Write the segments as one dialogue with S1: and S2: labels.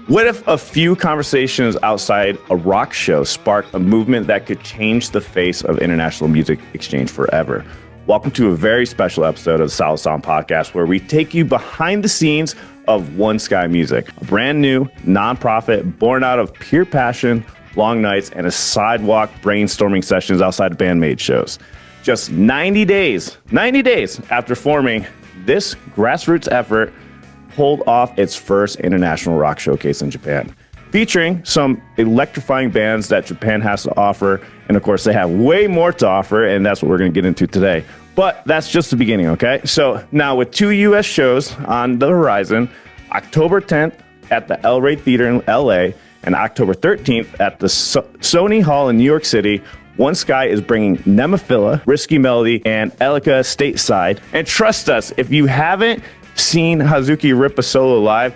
S1: What if a few conversations outside a rock show sparked a movement that could change the face of international music exchange forever? Welcome to a very special episode of the Solid Sound Podcast, where we take you behind the scenes of One Sky Music, a brand new nonprofit born out of pure passion, long nights, and a sidewalk brainstorming sessions outside of bandmade shows. Just 90 days after forming, this grassroots effort pulled off its first international rock showcase in Japan, featuring some electrifying bands that Japan has to offer. And of course, they have way more to offer, and that's what we're going to get into today. But that's just the beginning, okay? So now with 2 U.S. shows on the horizon, October 10th at the El Rey Theater in L.A. and October 13th at the Sony Hall in New York City, One Sky is bringing Nemophila, Risky Melody, and Elika stateside. And trust us, if you haven't seen Hazuki rip a solo live,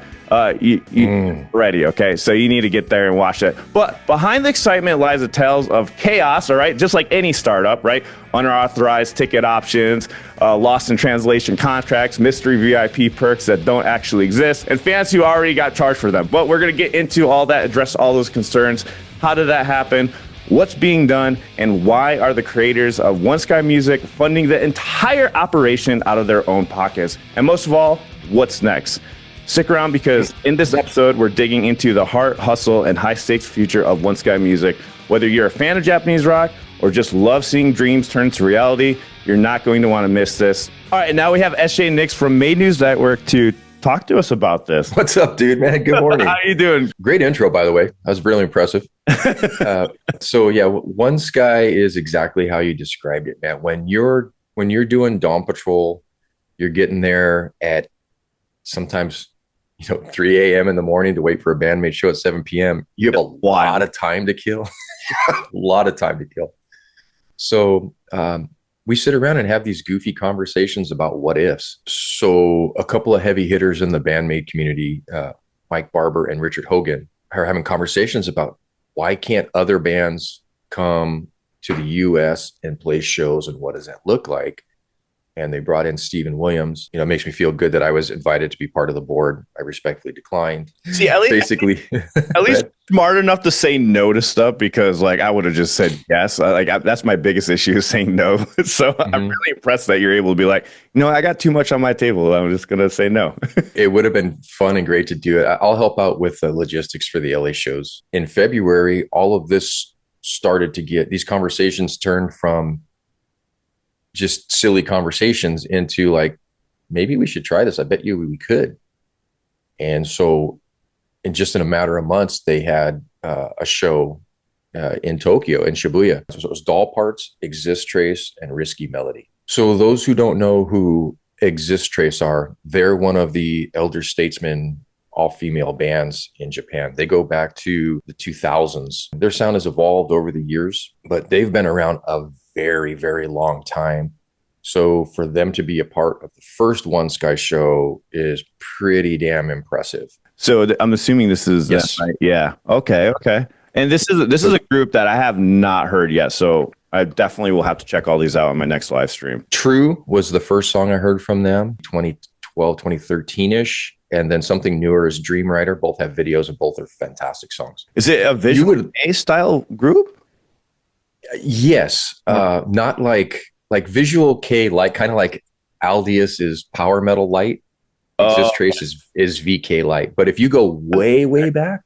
S1: ready, okay? So you need to get there and watch it. But behind the excitement lies the tales of chaos, all right? Just like any startup, right? Unauthorized ticket options, lost in translation contracts, mystery VIP perks that don't actually exist, and fans who already got charged for them. But we're going to get into all that, address all those concerns. How did that happen? What's being done, and why are the creators of One Sky Music funding the entire operation out of their own pockets? And most of all, what's next? Stick around, because in this episode, we're digging into the heart, hustle, and high-stakes future of One Sky Music. Whether you're a fan of Japanese rock or just love seeing dreams turn to reality, you're not going to want to miss this. All right, now we have SJ Nix from Made News Network to talk to us about this.
S2: What's up, dude, man? Good morning.
S1: How you doing?
S2: Great intro, by the way. That was really impressive. So yeah, One Sky is exactly how you described it, man. When you're doing Dawn Patrol, you're getting there at sometimes 3 a.m. in the morning to wait for a bandmate show at 7 p.m. You have a lot of time to kill. A lot of time to kill. So we sit around and have these goofy conversations about what ifs. So a couple of heavy hitters in the bandmate community, Mike Barber and Richard Hogan, are having conversations about why can't other bands come to the U.S. and play shows, and what does that look like? And they brought in Stephen Williams. It makes me feel good that I was invited to be part of the board. I respectfully declined.
S1: See, at least smart enough to say no to stuff, because I would have just said yes. That's my biggest issue, is saying no. So I'm really impressed that you're able to be like, I got too much on my table. I'm just going to say no.
S2: It would have been fun and great to do it. I'll help out with the logistics for the LA shows. In February, all of this started to get, these conversations turned from just silly conversations into maybe we should try this. I bet you we could. And so in a matter of months, they had a show in Tokyo, in Shibuya. So it was Doll Parts, Exist Trace, and Risky Melody. So those who don't know who Exist Trace are, they're one of the elder statesmen, all-female bands in Japan. They go back to the 2000s. Their sound has evolved over the years, but they've been around a very, very long time. So for them to be a part of the first One Sky show is pretty damn impressive.
S1: So I'm assuming this is
S2: yes,
S1: right? Yeah. Okay. And this is a group that I have not heard yet. So I definitely will have to check all these out on my next live stream.
S2: True was the first song I heard from them, 2012, 2013-ish. And then something newer is Dream Rider. Both have videos, and both are fantastic songs.
S1: Is it a visual A style group?
S2: Yes. Not like Visual K, kind of like Aldius is power metal light. Exist Trace is VK light. But if you go way, way back,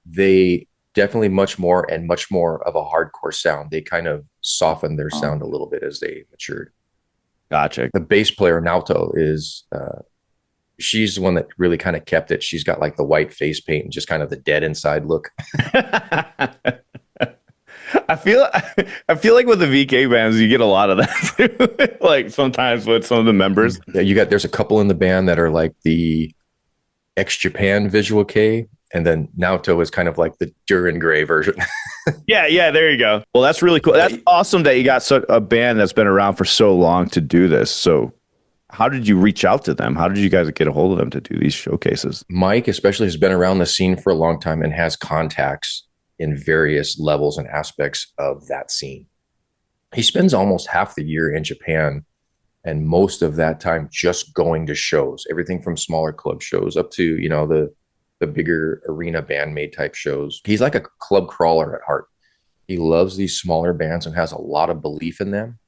S2: they definitely much more of a hardcore sound. They kind of softened their sound a little bit as they matured.
S1: Gotcha.
S2: The bass player, Naoto, is she's the one that really kind of kept it. She's got the white face paint and just kind of the dead inside look.
S1: I feel like with the VK bands, you get a lot of that too. Sometimes with some of the members.
S2: Yeah, there's a couple in the band that are the ex-Japan Visual K, and then Naoto is kind of the Duran Gray version.
S1: Yeah, there you go. Well, that's really cool. That's awesome that you got a band that's been around for so long to do this. So how did you reach out to them? How did you guys get a hold of them to do these showcases?
S2: Mike especially has been around the scene for a long time and has contacts in various levels and aspects of that scene. He spends almost half the year in Japan, and most of that time just going to shows, everything from smaller club shows up to, the bigger arena bandmate type shows. He's like a club crawler at heart. He loves these smaller bands and has a lot of belief in them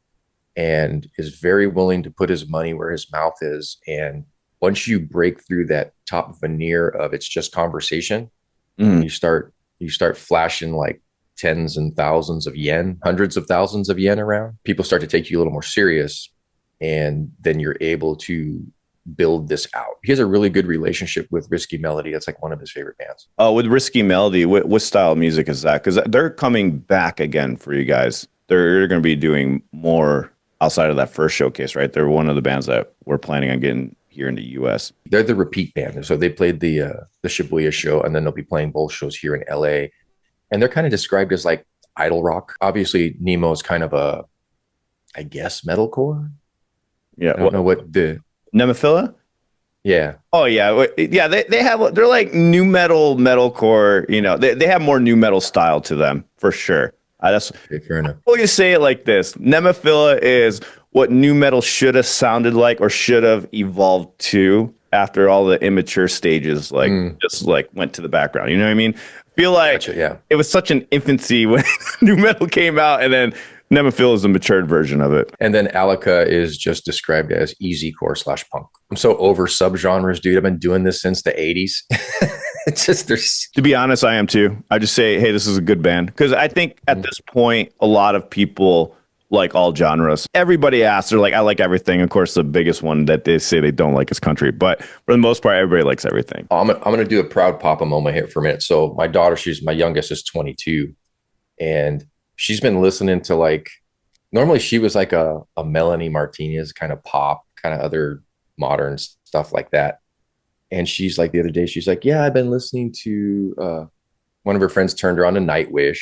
S2: and is very willing to put his money where his mouth is. And once you break through that top veneer of it's just conversation, and you start flashing like tens and thousands of yen, hundreds of thousands of yen around, people start to take you a little more serious. And then you're able to build this out. He has a really good relationship with Risky Melody. That's like one of his favorite bands.
S1: Oh, with Risky Melody, what style of music is that? Because they're coming back again for you guys. They're going to be doing more outside of that first showcase, right? They're one of the bands that we're planning on getting here in the U.S.
S2: They're the repeat band. So they played the Shibuya show, and then they'll be playing both shows here in L.A. And they're kind of described as like idol rock. Obviously, Nemo is kind of a, I guess, metalcore.
S1: Yeah.
S2: I don't know what the
S1: Nemophila?
S2: Yeah.
S1: Oh yeah. Yeah, they're like new metalcore, they have more new metal style to them for sure. That's
S2: Okay, fair enough.
S1: well, you say it like this. Nemophila is what new metal should have sounded like or should have evolved to after all the immature stages just like went to the background. You know what I mean? I feel like
S2: Gotcha, yeah.
S1: it was such an infancy when new metal came out, and then Nemophila is a matured version of it.
S2: And then Alaka is just described as easy core / punk. I'm so over subgenres, dude. I've been doing this since the 80s. It's just there's
S1: To be honest, I am too. I just say, hey, this is a good band. Because I think at this point, a lot of people like all genres. Everybody asks, they're like, I like everything. Of course, the biggest one that they say they don't like is country. But for the most part, everybody likes everything.
S2: I'm gonna do a proud papa moment here for a minute. So my daughter, my youngest is 22, and she's been listening to like, normally she was like a Melanie Martinez kind of pop, kind of other modern stuff like that. And she's like, the other day, she's like, yeah, I've been listening to, one of her friends turned her on to Nightwish.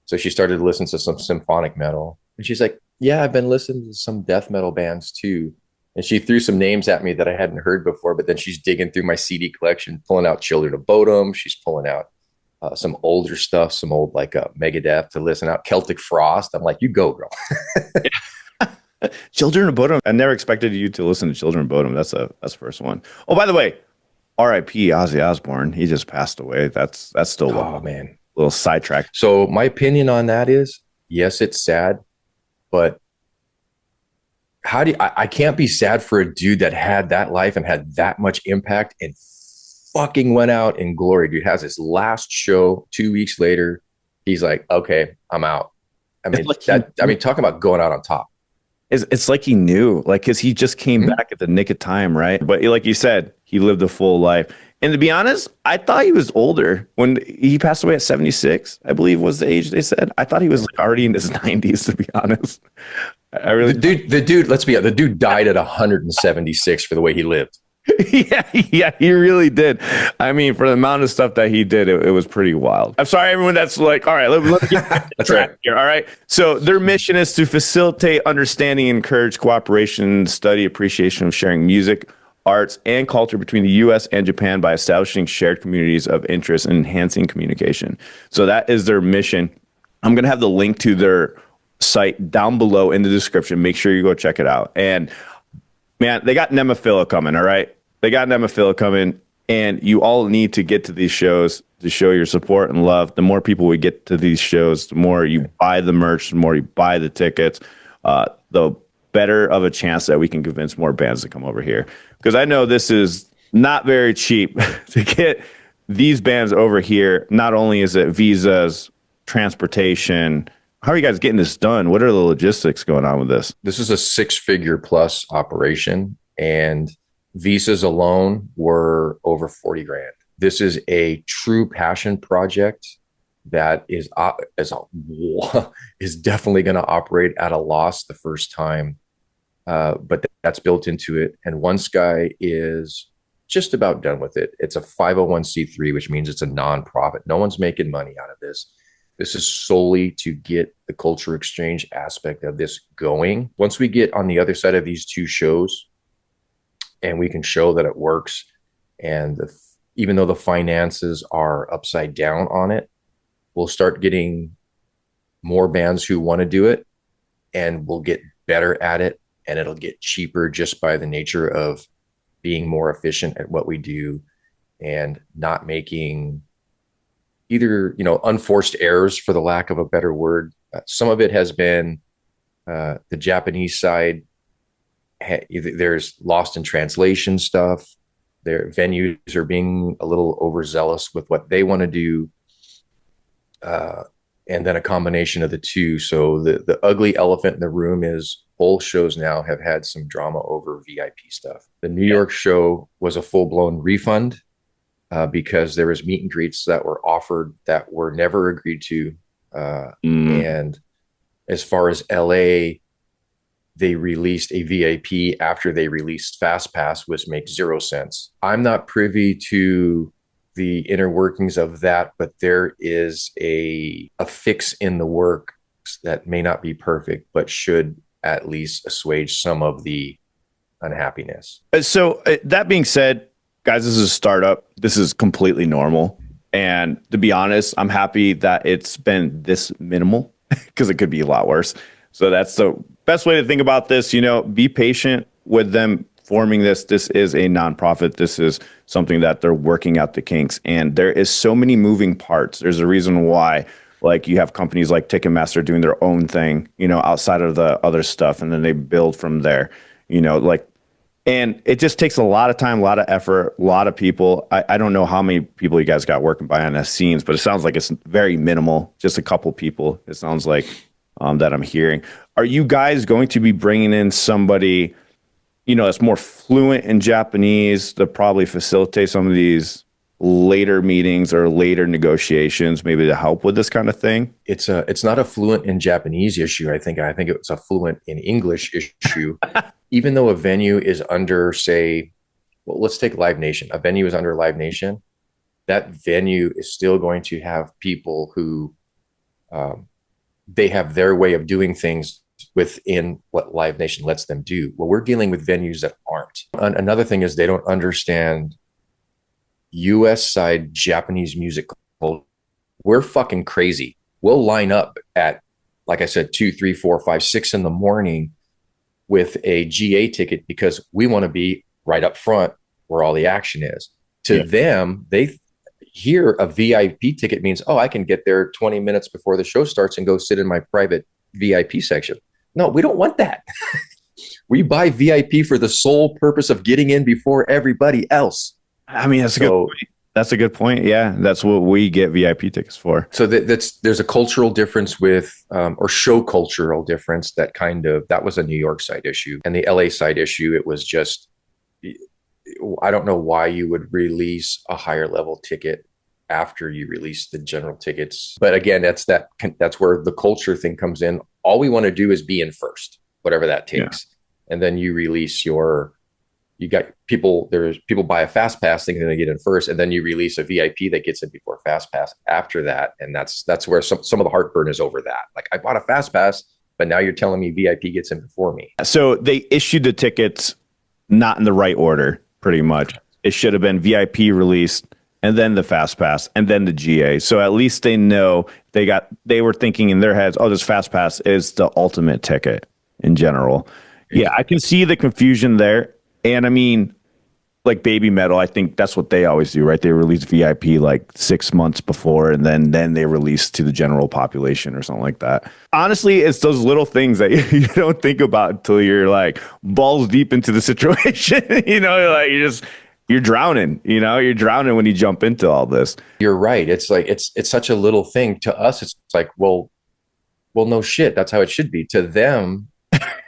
S2: So she started to listen to some symphonic metal. And she's like, yeah, I've been listening to some death metal bands too. And she threw some names at me that I hadn't heard before, but then she's digging through my CD collection, pulling out Children of Bodom. She's pulling out some older stuff, some old like Megadeth to listen out, Celtic Frost. I'm like, you go, girl.
S1: Children of Bodom. I never expected you to listen to Children of Bodom. That's the first one. Oh, by the way, R.I.P. Ozzy Osbourne. He just passed away. That's still
S2: man,
S1: a little sidetrack.
S2: So my opinion on that is, yes, it's sad, but I can't be sad for a dude that had that life and had that much impact and fucking went out in glory. Dude has his last show 2 weeks later. He's like, okay, I'm out. I mean, talking about going out on top.
S1: It's like he knew, like, because he just came back at the nick of time, right? But like you said, he lived a full life. And to be honest, I thought he was older when he passed away at 76, I believe was the age they said. I thought he was like already in his 90s, to be honest. I really
S2: the dude, let's be honest, the dude died at 176 for the way he lived.
S1: yeah, he really did. I mean, for the amount of stuff that he did, it was pretty wild. I'm sorry, everyone that's like, all right, let's get
S2: that's right
S1: here. All right. So their mission is to facilitate understanding, encourage cooperation, study, appreciation of sharing music, arts, and culture between the U.S. and Japan by establishing shared communities of interest and enhancing communication. So that is their mission. I'm going to have the link to their site down below in the description. Make sure you go check it out. And man, they got Nemophila coming, all right? They got Nemophila coming, and you all need to get to these shows to show your support and love. The more people we get to these shows, the more you buy the merch, the more you buy the tickets, the better of a chance that we can convince more bands to come over here. Because I know this is not very cheap to get these bands over here. Not only is it visas, transportation. How are you guys getting this done? What are the logistics going on with this?
S2: This is a 6-figure plus operation, and visas alone were over 40 grand. This is a true passion project that is definitely going to operate at a loss the first time. But that's built into it. And One Sky is just about done with it. It's a 501c3, which means it's a nonprofit. No one's making money out of this. This is solely to get the culture exchange aspect of this going. Once we get on the other side of these two shows and we can show that it works, and even though the finances are upside down on it, we'll start getting more bands who want to do it, and we'll get better at it, and it'll get cheaper just by the nature of being more efficient at what we do. and not making either, unforced errors, for the lack of a better word. Some of it has been the Japanese side. There's lost in translation stuff. Their venues are being a little overzealous with what they want to do. And then a combination of the two. So the ugly elephant in the room is both shows now have had some drama over VIP stuff. The New York show was a full-blown refund because there was meet and greets that were offered that were never agreed to. And as far as LA, they released a VIP after they released Fast Pass, which makes 0 sense. I'm not privy to the inner workings of that, but there is a fix in the works that may not be perfect, but should at least assuage some of the unhappiness.
S1: So that being said, guys, this is a startup. This is completely normal. And to be honest, I'm happy that it's been this minimal because it could be a lot worse. So that's the best way to think about this. Be patient with them forming this. This is a nonprofit. This is something that they're working out the kinks. And there is so many moving parts. There's a reason why, like, you have companies like Ticketmaster doing their own thing, outside of the other stuff. And then they build from there, and it just takes a lot of time, a lot of effort, a lot of people. I don't know how many people you guys got working behind the scenes, but it sounds like it's very minimal, just a couple people. It sounds like that I'm hearing. Are you guys going to be bringing in somebody, that's more fluent in Japanese to probably facilitate some of these later meetings or later negotiations, maybe to help with this kind of thing?
S2: It's not a fluent in Japanese issue. I think it's a fluent in English issue. Even though a venue is under, say, well, let's take Live Nation. A venue is under Live Nation. That venue is still going to have people who they have their way of doing things within what Live Nation lets them do. Well, we're dealing with venues that aren't. Another thing is they don't understand US side Japanese music. We're fucking crazy. We'll line up at, like I said, 2, 3, 4, 5, 6 in the morning with a GA ticket because we want to be right up front where all the action is. To them, they hear a VIP ticket means, oh, I can get there 20 minutes before the show starts and go sit in my private VIP section. No, we don't want that. We buy VIP for the sole purpose of getting in before everybody else.
S1: I mean, that's a good point. That's a good point. Yeah, that's what we get VIP tickets for.
S2: So there's a cultural difference with, or show cultural difference that was a New York side issue. And the LA side issue, it was just, I don't know why you would release a higher level ticket after you release the general tickets. But again, that's where the culture thing comes in. All we want to do is be in first, whatever that takes. Yeah. And then you release you got people buy a fast pass thinking they're going to get in first, and then you release a VIP that gets in before fast pass after that. And that's where some of the heartburn is over that. Like, I bought a fast pass, but now you're telling me VIP gets in before me.
S1: So they issued the tickets not in the right order, pretty much. It should have been VIP released and then the fast pass and then the GA. So at least they know they were thinking in their heads, oh, this fast pass is the ultimate ticket in general. Yeah, I can see the confusion there. And I mean, like Baby Metal, I think that's what they always do, right? They release VIP like 6 months before, and then they release to the general population or something like that. Honestly, it's those little things that you don't think about until you're like balls deep into the situation. Like you're drowning. You're drowning when you jump into all this.
S2: You're right. It's like it's such a little thing. To us, it's like, well, no shit. That's how it should be. To them,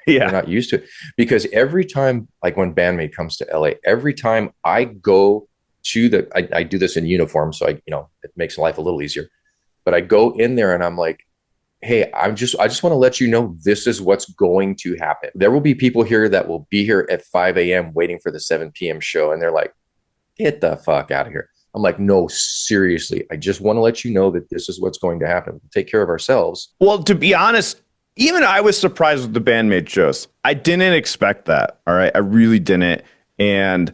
S2: they're not used to it. Because every time, like when Bandmate comes to LA, every time I go to I do this in uniform, so it makes life a little easier. But I go in there and I'm like, hey, I just want to let you know this is what's going to happen. There will be people here that will be here at 5 a.m. waiting for the 7 p.m. show, and they're like, get the fuck out of here. I'm like, no, seriously, I just want to let you know that this is what's going to happen. We'll take care of ourselves.
S1: Well, to be honest, even I was surprised with the Bandmate shows. I didn't expect that. All right. I really didn't. And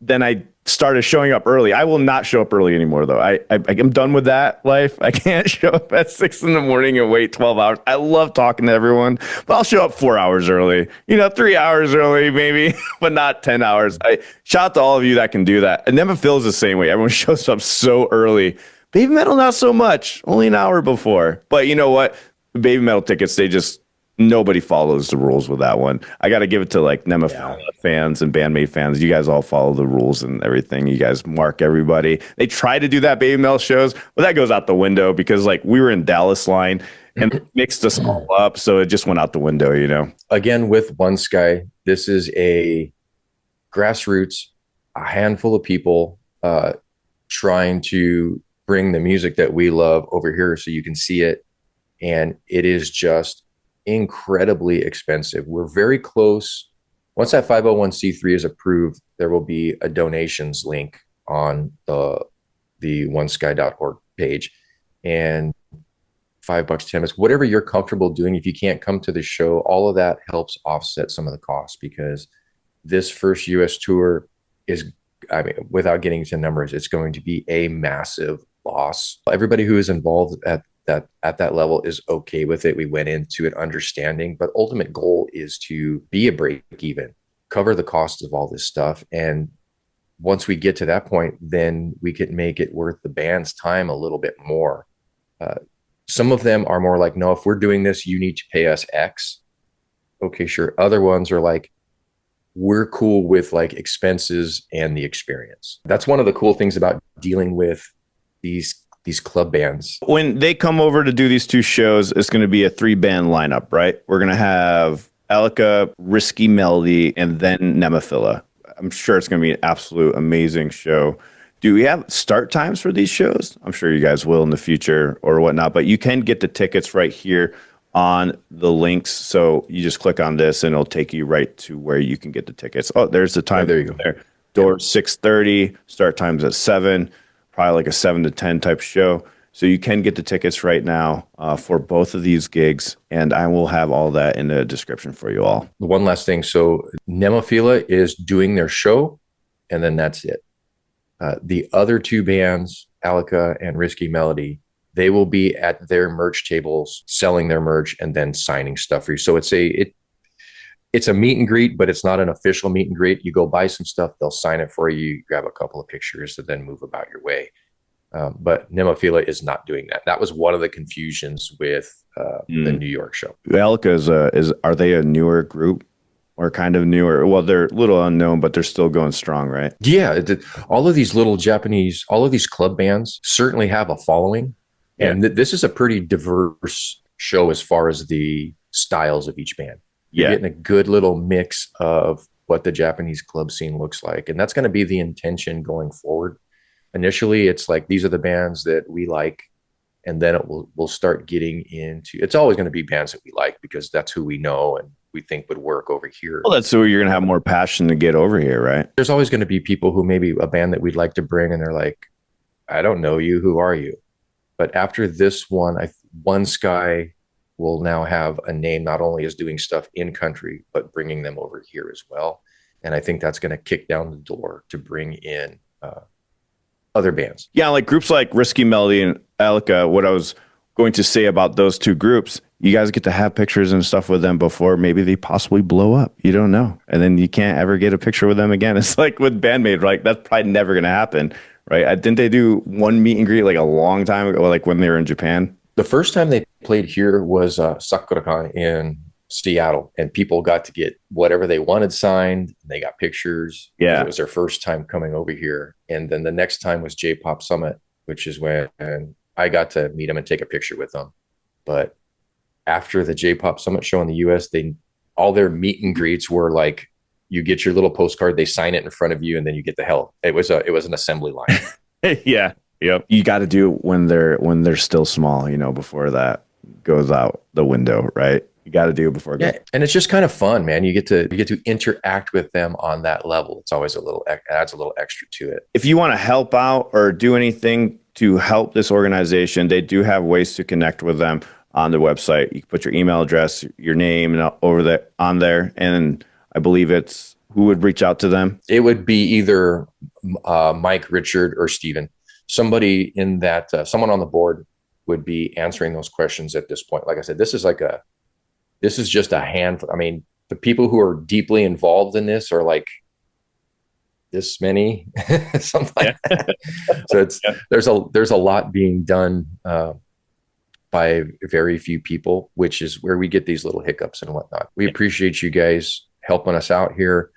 S1: then I started showing up early. I will not show up early anymore, though. I'm done with that life. I can't show up at 6 in the morning and wait 12 hours. I love talking to everyone, but I'll show up 4 hours early, 3 hours early, maybe, but not 10 hours. Shout out to all of you that can do that. And Never feels the same way. Everyone shows up so early. Baby Metal, not so much. Only an hour before. But you know what? Baby Metal tickets, nobody follows the rules with that one. I got to give it to like Nemaphala fans and Bandmate fans. You guys all follow the rules and everything. You guys mark everybody. They try to do that Baby Metal shows, but that goes out the window because like we were in Dallas line and mixed us all up. So it just went out the window,
S2: Again, with One Sky, this is a grassroots, a handful of people trying to bring the music that we love over here so you can see it. And it is just incredibly expensive. We're very close. Once that 501c3 is approved, there will be a donations link on the onesky.org page, and $5, 10 minutes, whatever you're comfortable doing. If you can't come to the show, all of that helps offset some of the costs, because this first US tour is, without getting into numbers, it's going to be a massive loss. Everybody who is involved at that level is okay with it. We went into it understanding, but ultimate goal is to be a break even, cover the cost of all this stuff. And once we get to that point, then we could make it worth the band's time a little bit more. Some of them are more like, no, if we're doing this, you need to pay us X. Okay, sure. Other ones are like, we're cool with like expenses and the experience. That's one of the cool things about dealing with these club bands.
S1: When they come over to do these two shows, it's going to be a 3-band lineup, right? We're going to have Alika, Risky Melody, and then Nemaphala. I'm sure it's going to be an absolute amazing show. Do we have start times for these shows? I'm sure you guys will in the future or whatnot, but you can get the tickets right here on the links. So you just click on this and it'll take you right to where you can get the tickets. Oh, there's the time.
S2: There you go.
S1: There. Door 6:30, start times at 7. Probably like a 7 to 10 type show. So you can get the tickets right now for both of these gigs. And I will have all that in the description for you all.
S2: One last thing. So Nemaphala is doing their show, and then that's it. The other two bands, Alika and Risky Melody, they will be at their merch tables selling their merch and then signing stuff for you. So it's a meet and greet, but it's not an official meet and greet. You go buy some stuff, they'll sign it for you, grab a couple of pictures, and then move about your way. But Nemaphala is not doing that. That was one of the confusions with the New York show.
S1: Alika are they a newer group or kind of newer? Well, they're a little unknown, but they're still going strong, right?
S2: Yeah. All of these little Japanese, all of these club bands certainly have a following. Yeah. And this is a pretty diverse show as far as the styles of each band. You're getting a good little mix of what the Japanese club scene looks like. And that's going to be the intention going forward. Initially, it's like, these are the bands that we like. And then we'll start getting into, it's always going to be bands that we like because that's who we know and we think would work over here.
S1: Well, that's who you're going to have more passion to get over here, right?
S2: There's always going to be people who maybe a band that we'd like to bring and they're like, I don't know you. Who are you? But after this one, One Sky will now have a name not only as doing stuff in country, but bringing them over here as well. And I think that's going to kick down the door to bring in other bands.
S1: Yeah, like groups like Risky Melody and Alika, what I was going to say about those two groups, you guys get to have pictures and stuff with them before maybe they possibly blow up. You don't know. And then you can't ever get a picture with them again. It's like with Bandmate, right? That's probably never going to happen, right? Didn't they do one meet and greet like a long time ago, like when they were in Japan?
S2: The first time they played here was SakuraCon in Seattle, and people got to get whatever they wanted signed. They got pictures.
S1: Yeah.
S2: It was their first time coming over here. And then the next time was J-Pop Summit, which is when I got to meet them and take a picture with them. But after the J-Pop Summit show in the US, all their meet and greets were like, you get your little postcard, they sign it in front of you, and then you get the hell. It was an assembly line.
S1: Yeah. Yep. You got to do it when they're still small, before that goes out the window, right? You got to do it before.
S2: And it's just kind of fun, man. You get to interact with them on that level. It's always adds a little extra to it.
S1: If you want to help out or do anything to help this organization, they do have ways to connect with them on their website. You can put your email address, your name, and on there. And I believe it's who would reach out to them.
S2: It would be either Mike, Richard, or Steven. Somebody in that, someone on the board would be answering those questions at this point. Like I said, this is just a handful. I mean, the people who are deeply involved in this are like this many, something like that. So there's a lot being done by very few people, which is where we get these little hiccups and whatnot. We appreciate you guys helping us out here.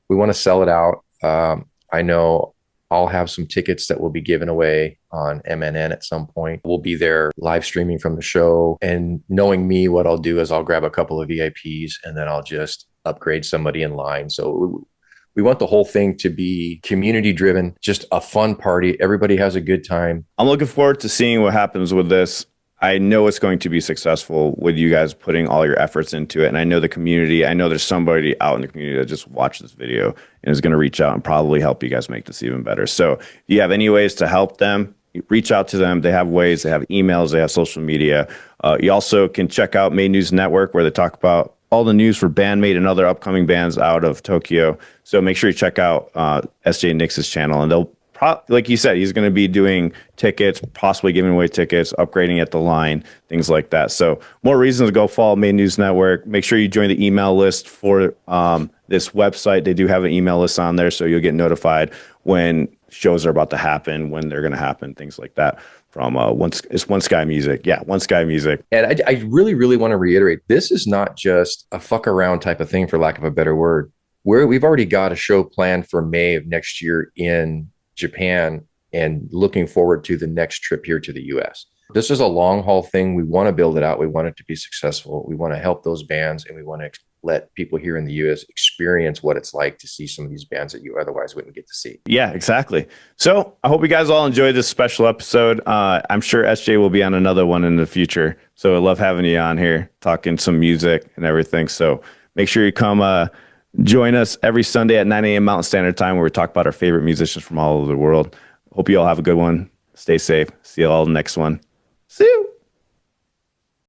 S2: We want to sell it out. I know I'll have some tickets that will be given away on MNN at some point. We'll be there live streaming from the show. And knowing me, what I'll do is I'll grab a couple of VIPs and then I'll just upgrade somebody in line. So we want the whole thing to be community driven, just a fun party. Everybody has a good time.
S1: I'm looking forward to seeing what happens with this. I know it's going to be successful with you guys putting all your efforts into it. And I know the community, I know there's somebody out in the community that just watched this video and is going to reach out and probably help you guys make this even better. So if you have any ways to help them, reach out to them. They have ways, they have emails, they have social media. You also can check out Made News Network, where they talk about all the news for Bandmate and other upcoming bands out of Tokyo. So make sure you check out SJ Nix's channel, and they'll like you said, he's going to be doing tickets, possibly giving away tickets, upgrading at the line, things like that. So more reasons to go follow Made News Network. Make sure you join the email list for this website. They do have an email list on there, so you'll get notified when shows are about to happen, when they're going to happen, things like that. From One Sky Music. Yeah, One Sky Music.
S2: And I really, really want to reiterate, this is not just a fuck around type of thing, for lack of a better word. We've already got a show planned for May of next year in Japan, and looking forward to the next trip here to the US. This is a long haul thing. We want to build it out. We want it to be successful. We want to help those bands, and we want to let people here in the US experience what it's like to see some of these bands that you otherwise wouldn't get to see.
S1: Yeah, exactly. So I hope you guys all enjoyed this special episode. I'm sure SJ will be on another one in the future. So I love having you on here, talking some music and everything. So make sure you come join us every Sunday at 9 a.m. Mountain Standard Time, where we talk about our favorite musicians from all over the world. Hope you all have a good one. Stay safe. See you all next one. See you.